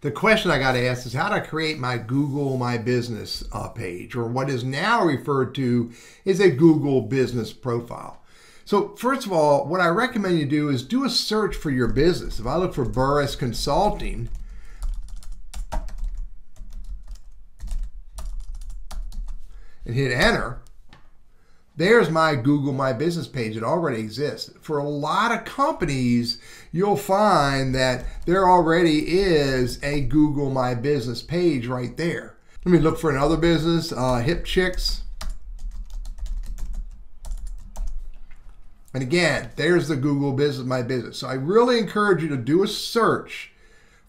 The question I got to ask is how to create my Google My Business page, or what is now referred to as a Google Business Profile. So first of all, what I recommend you do is do a search for your business. If I look for Burris Consulting, and hit enter, there's my Google My Business page. It already exists. For a lot of companies, you'll find that there already is a Google My Business page right there. Let me look for another business, Hip Chicks. And again, there's the Google Business My Business. So I really encourage you to do a search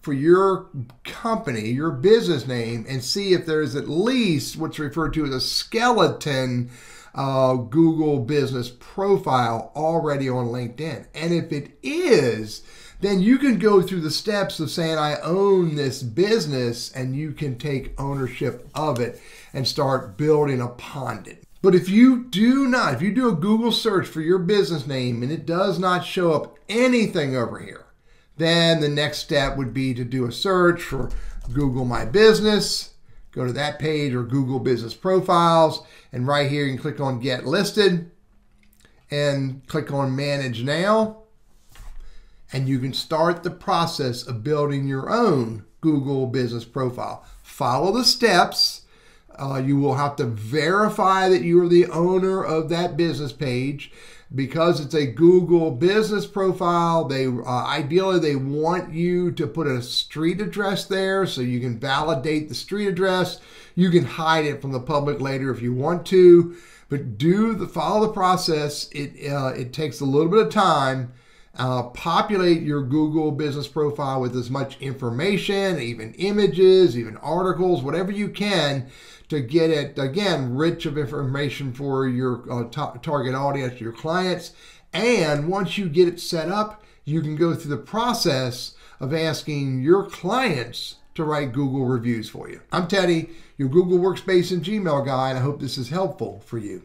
for your company, your business name, and see if there's at least what's referred to as a skeleton Google Business Profile already on LinkedIn. And if it is, then you can go through the steps of saying, I own this business, and you can take ownership of it and start building upon it. But if you do a Google search for your business name and it does not show up anything over here, then the next step would be to do a search for Google My Business, go to that page, or Google Business Profiles, and right here you can click on Get Listed and click on Manage Now, and you can start the process of building your own Google Business Profile. Follow the steps. You will have to verify that you are the owner of that business page. Because it's a Google Business Profile, ideally they want you to put a street address there so you can validate the street address. You can hide it from the public later if you want to, but follow the process. It takes a little bit of time. Populate your Google Business Profile with as much information, even images, even articles, whatever you can, to get it, again, rich of information for your target audience, your clients. And once you get it set up, you can go through the process of asking your clients to write Google reviews for you. I'm Teddy, your Google Workspace and Gmail guy, and I hope this is helpful for you.